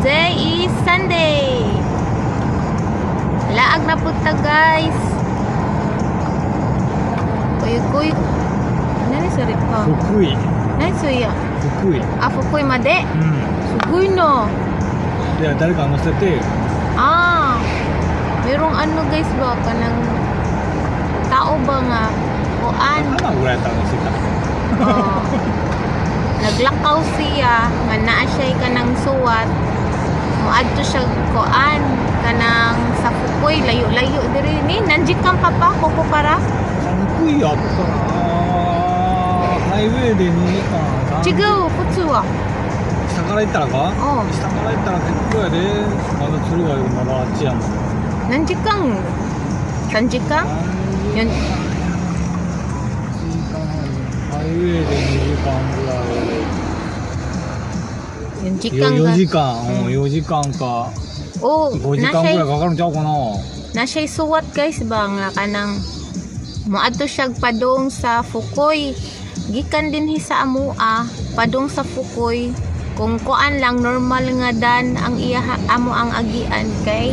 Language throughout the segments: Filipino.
Today is Sunday. Laag na punta guys. Kuy. Nani sorry pa? 福井 Nani suya? 福井 Ah, Fukui made. うん Suguy no. で誰か乗せて Ah. Merong ano guys ba kanang tao ba nga kuan. 花ぐらい楽しいか Oh. Naglakaw siya nga naa siya kanang suwat. Moadto siya kuan kanang sa Fukui layo-layo diri ni nanjikan pa koko para. 福井やったらハイウェイで2時間 Chigaw putsu wa. 下から行ったらかうん下から行ったら結構やでまだ鶴ヶまだあっちやもん Nanjikan. Sanjikan? 3 Yun. ハイウェイで2時間ぐらい Yung jikan 4時が。間、4時間か Oh, 5時間ぐらいかかるんちゃうかな na siya'y suwat guys ba nga kanang moadto siya padung sa Fukui. Gikan din sa amua padung sa Fukui. Kung kuan lang normal nga dan ang iya amo ang agian kay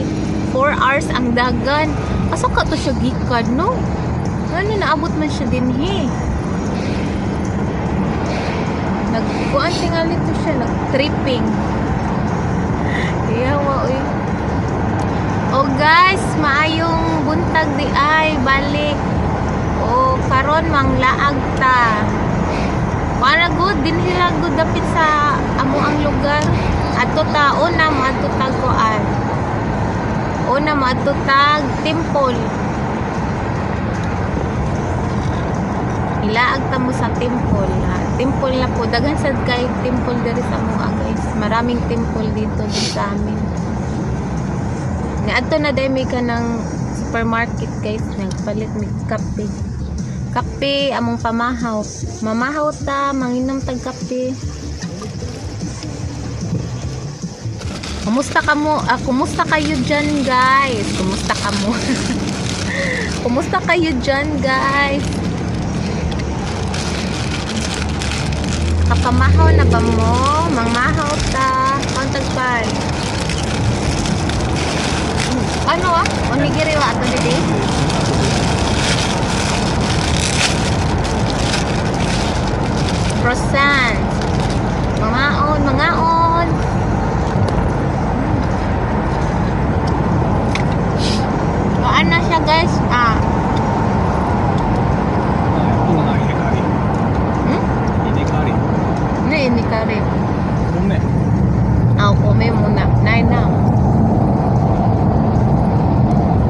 4 hours ang dagan. Asa ka to siya gikan no? Ano naabot man siya dinhi. Nagkuan tingali to siya nag-tripping. Iyawa oy. Oh guys, maayong buntag di ay balik. Oh, karon manglaag ta. Para good din sila good dapit sa amo ang lugar. Adto ta una maadto tag kuan. Una maadto tag temple. Ilaag ta mo sa temple. Ha? Temple na po. Daghan sad kay temple diri sa mga guys. Maraming temple dito sa amin. Ato na dahil may ka ng supermarket guys. Nagpalit may kape. Kape among pamahaw. Mamahaw ta. Manginom tag kape. Kumusta kayo dyan guys? Kumusta kamo? Kumusta kayo dyan guys? Kapamahaw na ba mo? Mangmahaw ta. Kontag pa. Ano ah? Onigiri wa ato didi? Croissant. Mangaon. Kuan na siya guys. Ah. どうなん稲刈り Hmm? 稲刈り Ini kare. 米 Ah, kome muna. Nay na.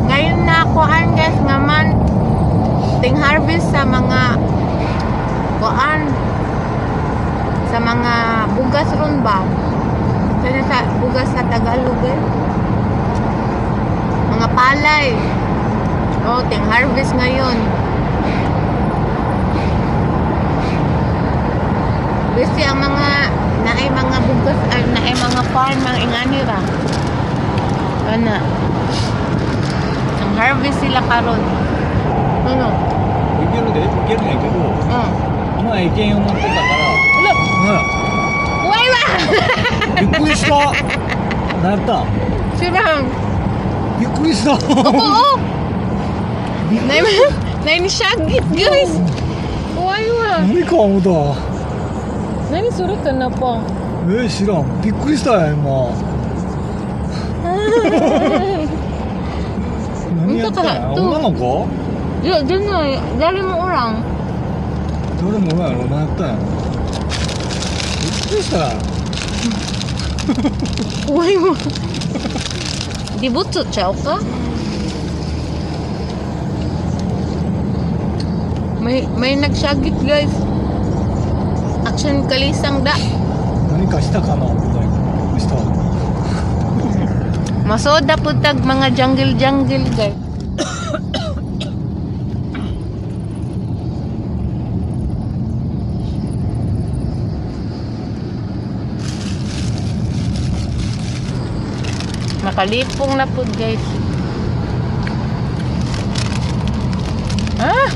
Ngayon na kuan guys naman ting harvest sa mga kuan sa mga bugas ron ba? Sa bugas sa Tagalog eh. Mga palay. Oh, ting harvest ngayon. Kasi ang mga naay mga bugas ay naay mga farm ang ingani ra. Ana. Ang harvest sila karon. Ano? いけるでいけるんやけど Mm. まあ意見を持ってたから Ala, う kuway ba? んびっくりした何やったん Sirang. びっくりした Oo. Nay ni syagit guys. Kuway ba? 何か思った Nani surut na po. 知らんびっくりしたやん今何やったんや女の子 Yo, dyan na. Dari mo orang. どれもないやろ何やったんやびっくりしたやん Kuway mo. Di butot siya ka? May nagsyagit guys. Action kalisang da. 何かしたかなみたいなした Masoda po tag mga jungle guys. Makalipong na po guys. Ah!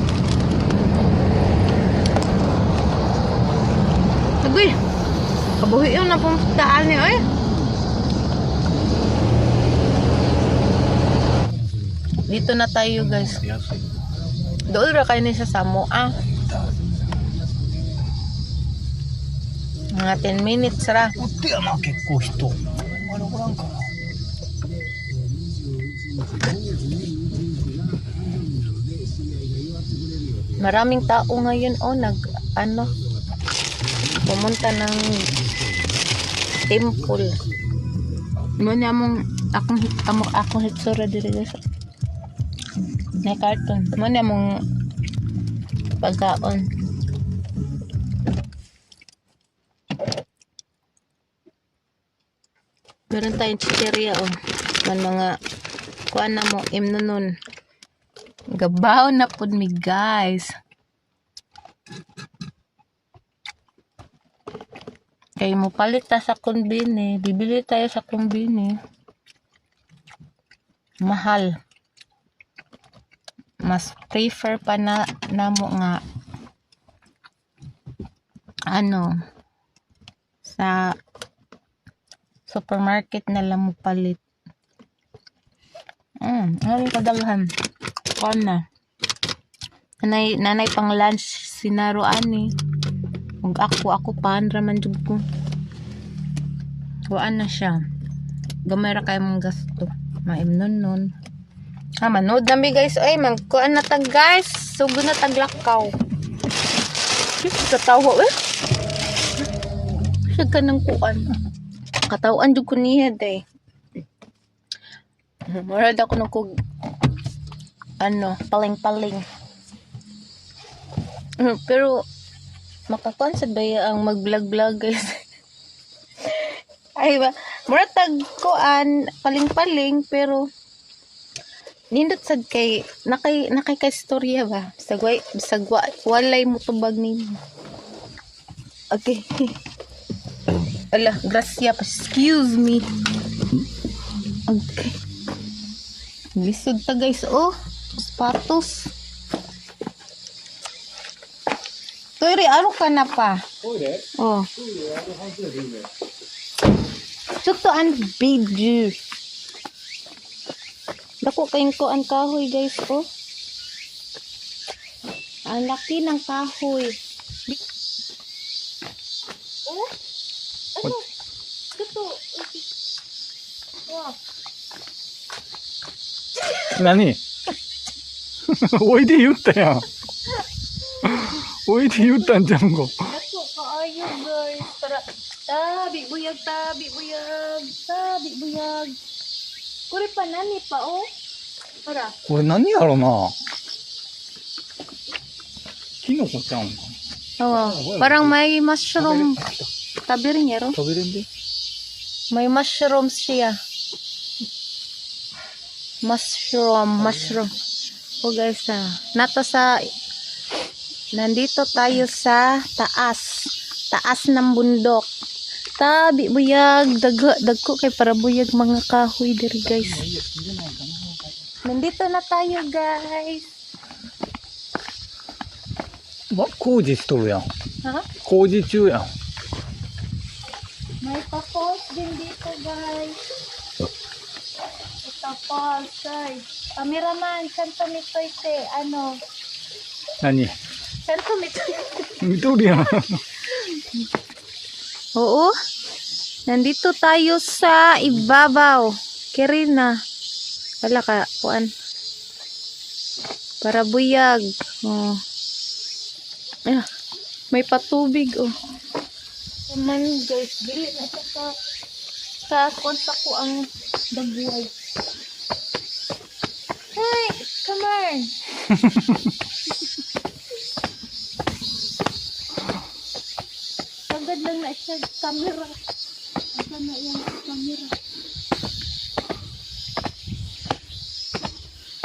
Agoy! Kabuhi yun na pong daan niya eh. Dito na tayo guys. 安い。 Doon ra kayo ni sa Samoa. Mga 10 minutes ra. こってやな、結構人。あれおらんかな。 Maraming tao ngayon pumunta ng temple. Mo na mong akong hitsura diri guys. Na carton. Mo na mong pagkaon. Meron tayong chicheria man mga kuan na mo imnonon. Gabaw na pud mi guys. Kay mo palit ta sa kumbini, bibili tayo sa kumbini. Mahal. Mas prefer pa na mo nga sa supermarket na lang mo palit. Ano kadaghan? Kuan na. Nanay pang lunch sinaroan ni. Ug ako paan raman jud ko. Kuan na siya. Gamay ra kay mong gasto. Maimnon nun. Manood na mi guys. Ay, kuan na tag guys. Sugo na taglakaw. Katawa siya ka ng kuan. Katawan jud ko niya day. Murad ako nung paling-paling. Pero makakonsa ba ang mag-vlog guys? Ay ba, murad tag kuan paling-paling pero nindot sad kay nakay ka istorya ba? Bisag walay mo tubag nimo. Okay. Ala, gracia, excuse me. Okay. Lisod ta guys, sapatos. Toy ano ka na pa? Sukto ang video. Dako kayong ko ang kahoy guys, Ang laki ng kahoy. Ano? Dito. Wow. 何おいで言ったやん。おいで言ったんじゃんこ。 Dako kaayo guys. Para tabi buyag. Kuri pa nani pa Para. これ何やろな。キノコちゃうんか。 Parang may mushroom. Tabi rin yero. 食べれんで。 May mushrooms siya. Mushroom. Guys, nandito tayo sa taas ng bundok. Tabi buyag, dagko kay para buyag mga kahoy diri guys. Nandito na tayo guys.工事しとるやん。 Ha? 工事中やん。 May pa-falls din dito guys. Ito falls guys. Cameraman, santo nito何 santo nito. 見とるやん。 Oo. Nandito tayo sa ibabaw. Kirina. Wala ka, kuan. Para buyag. May patubig, Naman guys, dili na siya sa konta ko ang dagway. Hey, come on. Agad lang na siya camera. Agad na yung camera.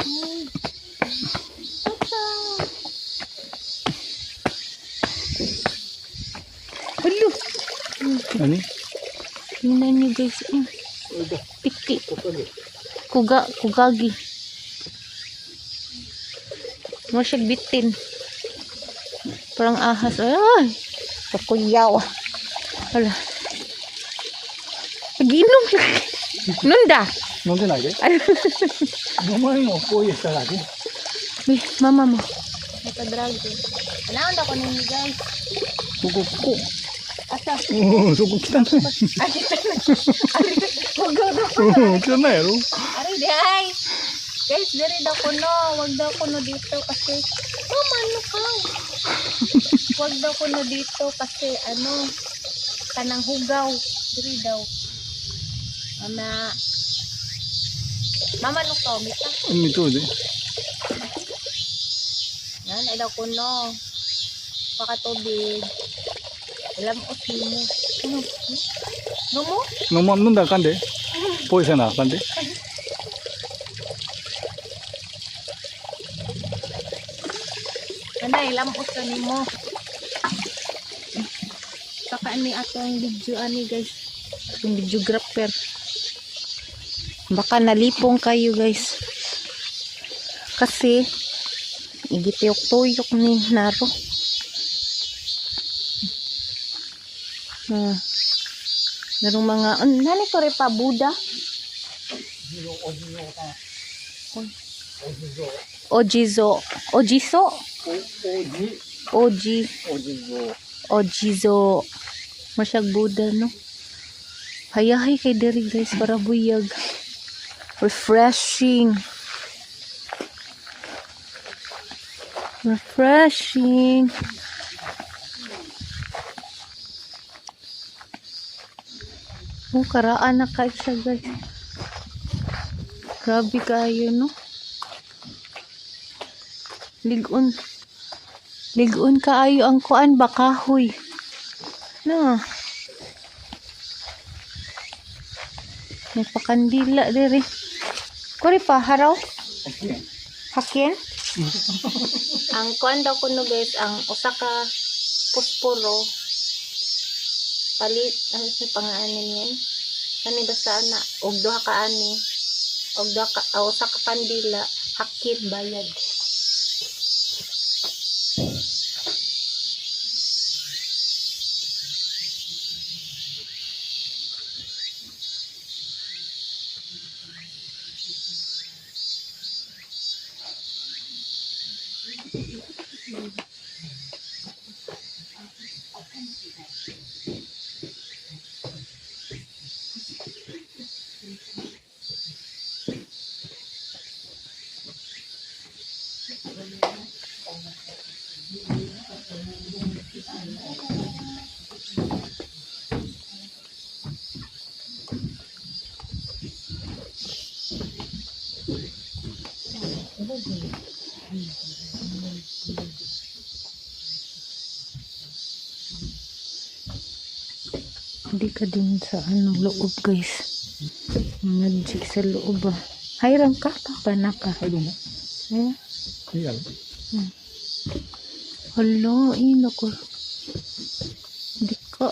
Hey. Tata. Hello. 何 Tingnan niyo guys. Piki. Kugagi. Masyag bitin. Parang ahas. Ay! Pakuyaw. Hala. Naginom siya. Nunda. 飲んでないで。飲まんのこういうしただけ。Mama mo. Naka-drag. Kailangan ako ninyo guys. そこ、ここ。 Asa? うん、そこ汚い。 Huwag daw daw. うん、汚いやろ。 Ari day. Guys, diri daw ko no. Huwag daw ko no dito kasi. Mama, ano ka? Huwag daw ko no dito kasi ano. Kanang hugaw. Diri daw. Mama. Mama, ano ka? Mita? 見とるで。 Yan, ay daw ko no. Pakatubig. Alam o sino. Ano? Ano mo? 飲んだらあかんで。ポイせなあかんで。 Anay, lamos ka ni mo. Saka ni atong video ani guys. Yung videographer. Baka nalipong kayo guys. Kasi igitiyok-tuyok ni Naro. Narong mga nani ko rin pa Buddha. Ojizo. Ojiso. Ojizo. Masyag Buddha no. Hayahay kay diri guys para buyag. Refreshing. Refreshing. Oh, karaan na kayo siya guys. Grabe kayo no. Ligon. Ligon kaayo ang kuan ba kahoy. No. May pakandila diri. Kuri pa haraw. Hakin. Ang kuan daw kuno guys, ang usa ka posporo palit ano si pangaanin yan. Kani basta na og duha ka ani. Og duha ka usa ka kandila hakin bayad. Hindi ka din sa ano loob guys. Magic sa loob ah. Hayran ka pa na ka. Ay, doon mo. Eh? Ay, alam. Hala, ina ko. Hindi ka.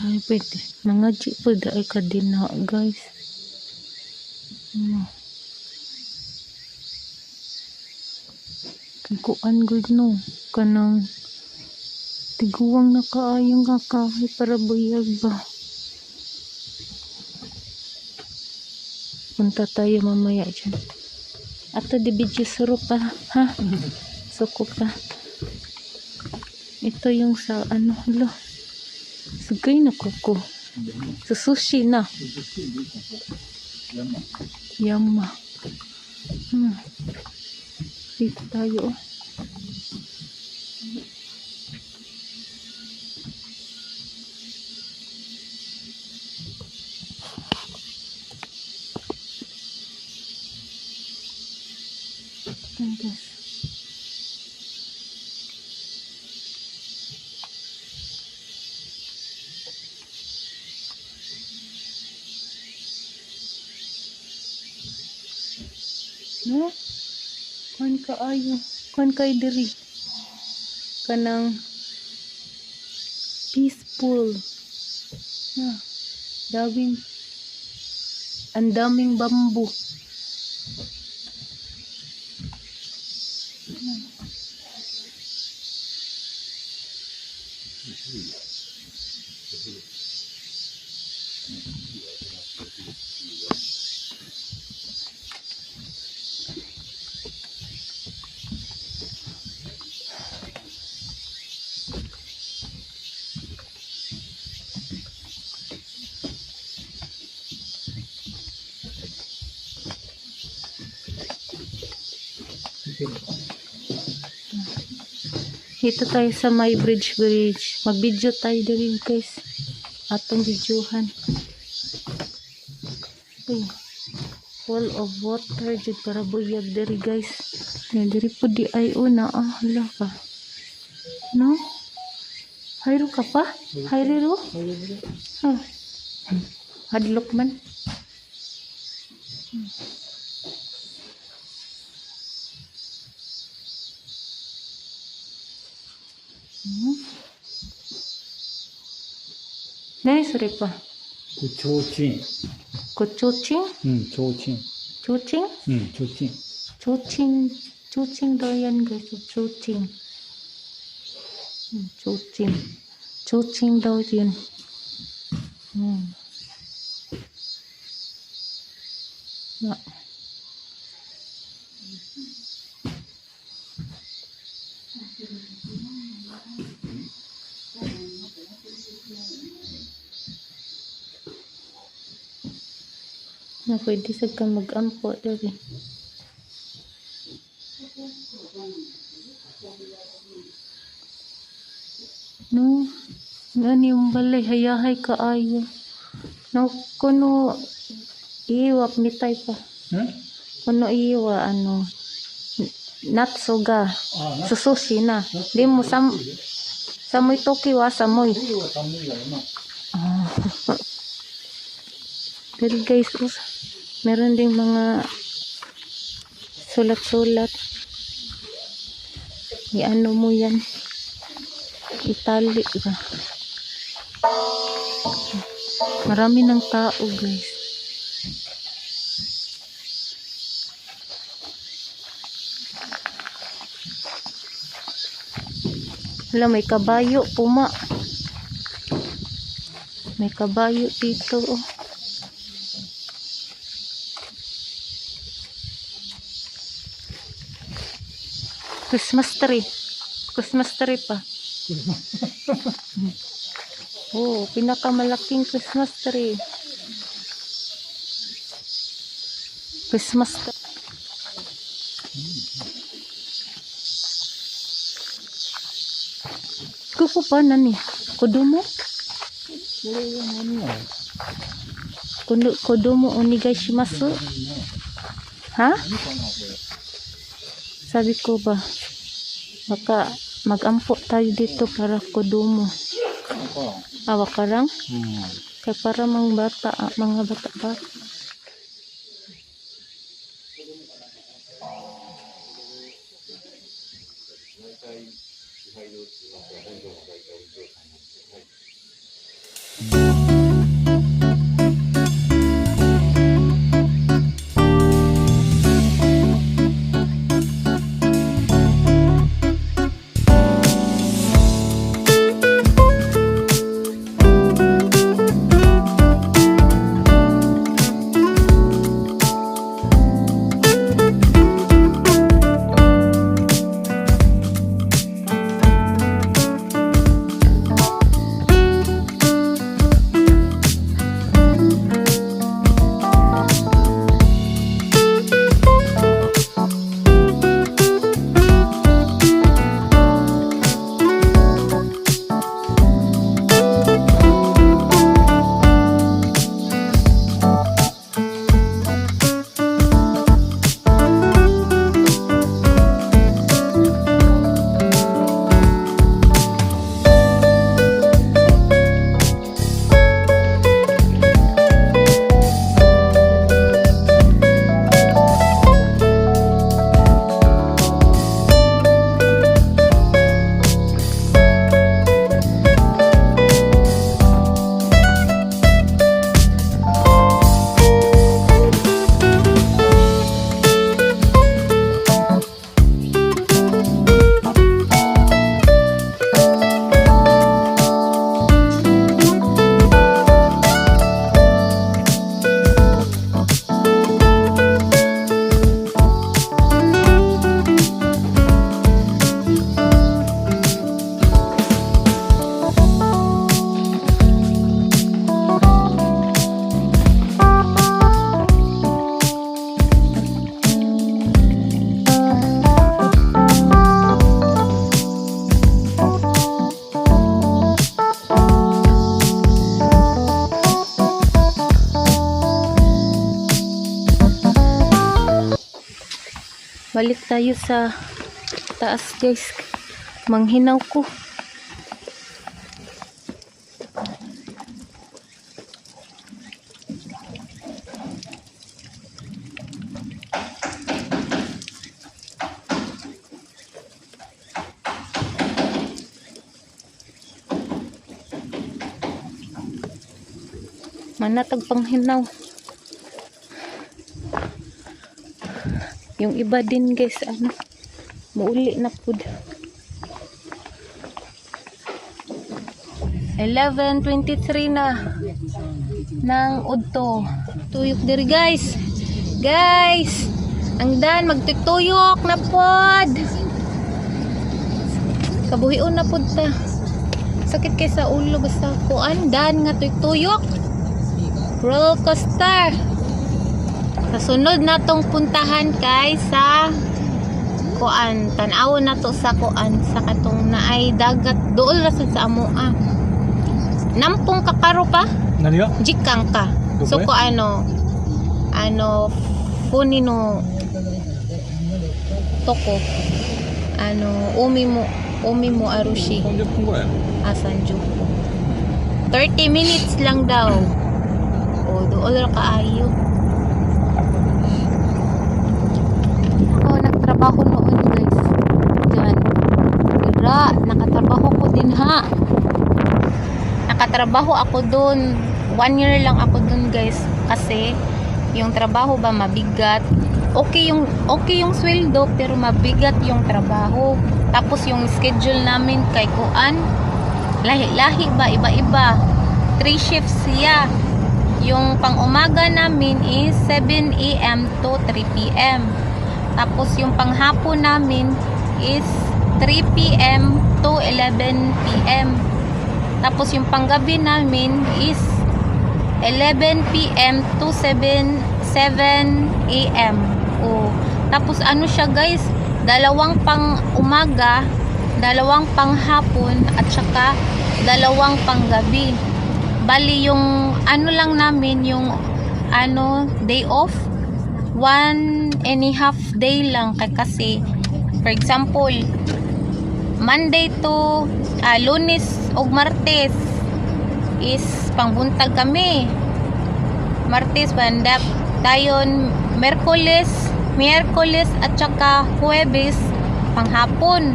Ay, pwede. Mga jeep pwede ay ka din na, guys. Kuan good no. Kanang tiguang na kaayong kakahay para buyag ba. Punta tayo mamaya dyan. Ato di video suro pa, ha? Suko pa. Ito yung sa ano, lo. Sugay na kuko. Sa sushi na. Yama. Dito tayo. Guys. No? Kuan ka ayo. Kuan kay diri. Kanang Peaceful. Ah, ang daming bamboo. Dito tayo sa may bridge. Mag-video tayo dali guys. Atong videohan. Uy. Full of water. Dito para buyag dali guys. Yan, diri po di ay una. Hala ka. No? Hayro ka pa? Hayro? Huh. Hadlok man. Nani suri pa? 提灯。 Kuchuching? うん、提灯。 Chuching? うん、提灯。 Chuching daw yan guys. Chuching. Chuching daw yun. Na. Na pwede sa ka mag-ampo dali. No, ngani yung balay hayahay kaayo. No, kuno iwap mitay pa. ん Kuno iwa natsuga. あ、な、 Susushi na. Di mo samoy toki wa samoy. 冬は寒いやろな。 Pero guys, meron ding mga sulat-sulat. I-ano mo yan. Itali ba? Marami ng tao guys. Wala, may kabayo, puma. May kabayo dito, oh. Christmas tree. Christmas tree pa. Oh, pinakamalaking Christmas tree. Christmas tree. Kuko pa nani? Kodomo? Kodomo onegaishimasu? Ha? Sabi ko ba, baka mag-ampo tayo dito para kodomo. Awakarang? Kaya para mga bata-bata. Balik tayo sa taas guys. Manghinaw ko. Manatag panghinaw. Yung iba din guys, muuli na pud. 11:23 na ng udto. Tuyok diri guys. Guys, ang dan magtutuyok na pod. Kabuhion na pod ta. Sakit kay sa ulo basta kuan dan nga tuyok. Roller coaster. Sa sunod na tong puntahan kay sa kuan, tan-awon na to sa kuan, sa katong naay dagat dool ra sad sa amoa. Nampong kakaro pa? Naniya? Jikang ka. So ko ano punino toko. Umi mo arushi. Sanjuku. 30 minutes lang daw. O, doon ra kaayo. Ako nagtrabaho noon guys. Diyan. Dira, nakatrabaho ko din ha. Nakatrabaho ako doon. 1 year lang ako doon guys. Kasi yung trabaho ba mabigat. Okay yung sweldo pero mabigat yung trabaho. Tapos yung schedule namin kay kuan. Lahi-lahi ba, iba-iba. 3 shifts siya. Yung pang-umaga namin is 7 AM to 3 PM. Tapos yung panghapon namin is 3 PM to 11 PM. Tapos yung panggabi namin is 11 PM to 7 AM. Oh. Tapos ano siya guys, 2 pang-umaga, 2 panghapon at saka 2 panggabi. Bali yung lang namin yung day off 1.5 day lang kasi for example Monday to Lunes o Martes is pangbuntag kami, Martes bandap tayon, Miyerkules at saka Huwebes panghapon,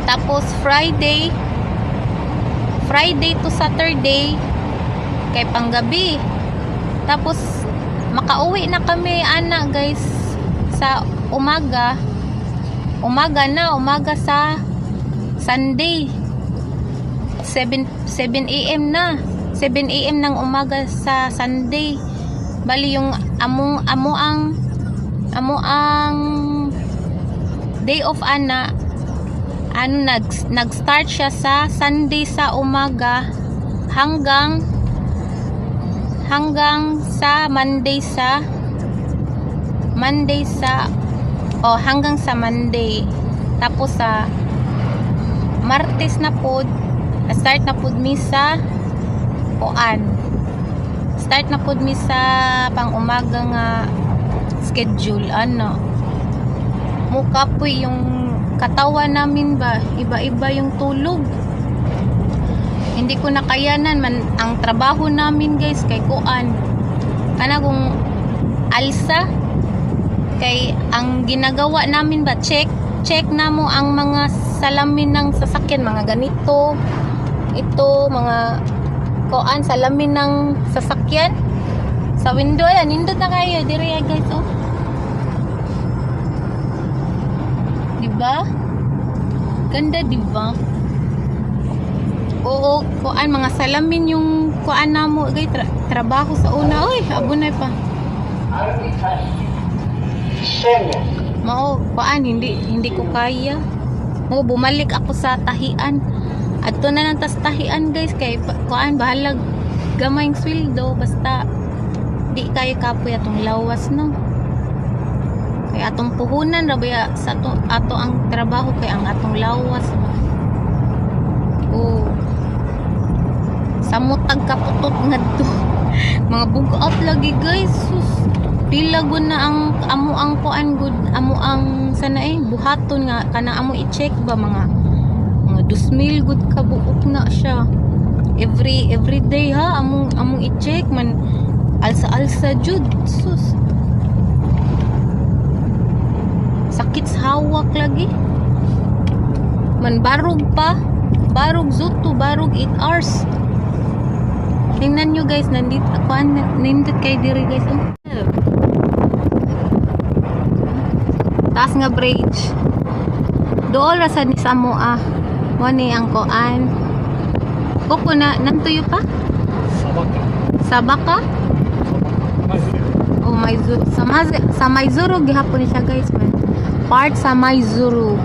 tapos Friday to Saturday kay panggabi. Tapos makauwi na kami guys sa umaga sa Sunday 7 AM na 7 AM ng umaga sa Sunday. Bali yung amo ang day off nag-start siya sa Sunday sa umaga hanggang sa Monday hanggang sa Monday. Tapos sa Martes na pod start na pod mi sa pang-umaga nga schedule mukha po yung katawan namin ba, iba-iba yung tulog. Hindi ko nakayanan man ang trabaho namin guys kay kuan. Kung alsa kay ang ginagawa namin ba, check na mo ang mga salamin ng sasakyan, mga ganito. Ito mga kuan salamin ng sasakyan. Sa window nindot na kayo diri guys Diba? Ganda, diba? Oo, kuan mga salamin yung kuan namo gay trabaho sa una. Oy, abunay pa. Mao, kuan hindi ko kaya. Bumalik ako sa tahian. Adto na lang tas tahian guys kay kuan bahalag gamay ang sweldo basta di kayo kapoy atong lawas no. Kay atong puhunan ra ba sa ato ang trabaho kay ang atong lawas. Oh. Samot ang kaputot ngadto. Mga bugat lagi guys. Sus. pila gud na ang amo ang kuan gud, amo ang sana buhaton nga kanang amo i-check ba mga 2,000 gud ka buok na siya. Every day ha among i-check man alsa jud sus. Sakit sa hawak lagi. Man barog zuto, barog 8 hours. Tingnan nyo guys, nandito kay diri guys. Taas nga bridge. Dool ra sad ni sa amo mo ni ang koan. Koko na nantuyo pa? Sabaka? Oh, Maizuru. Sa Maizuru gihapon ni siya guys man. Part sa Maizuru.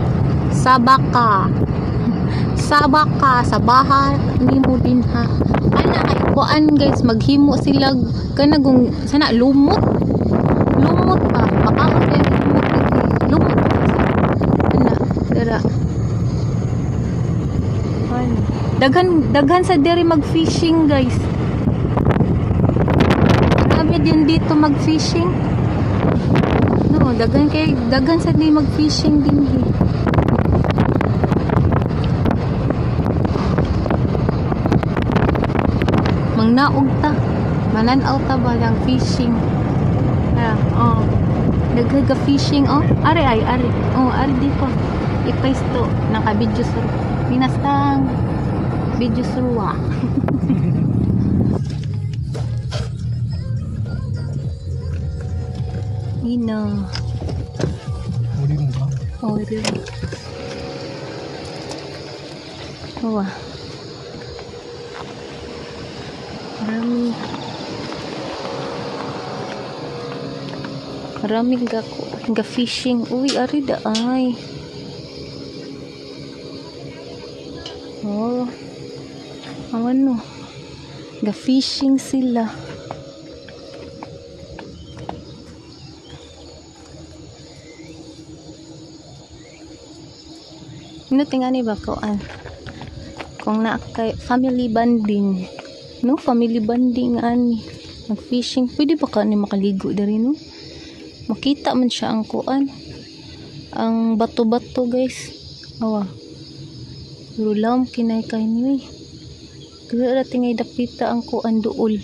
Sabaka, sabaha nimo din ha. Ana kay kuan guys, maghimo sila kanagong sana lumot pa makahon kay lumot ana dara. Daghan sa diri mag-fishing guys. Marami din dito mag-fishing. No, daghan sa di mag-fishing din eh. Mangnaog ta. Mananaw ta ba lang fishing. Daghan ka fishing Ari. Ari dito. Ipaisto naka-video sa minastang video suwa. Ino. Ori. Wah. Maraming ga fishing. Uy, ari da ay. Oh. Ano? Ga fishing sila. Ano tingani ba kuan? Kung na kay family bonding. No, family bonding ani. Mag-fishing. Pwede ba ka ni makaligo diri no? Makita man siya ang kuan. Ang bato-bato guys. Awa. Rulam kinay kay ni. Dura tingay dapita ang kuan duol.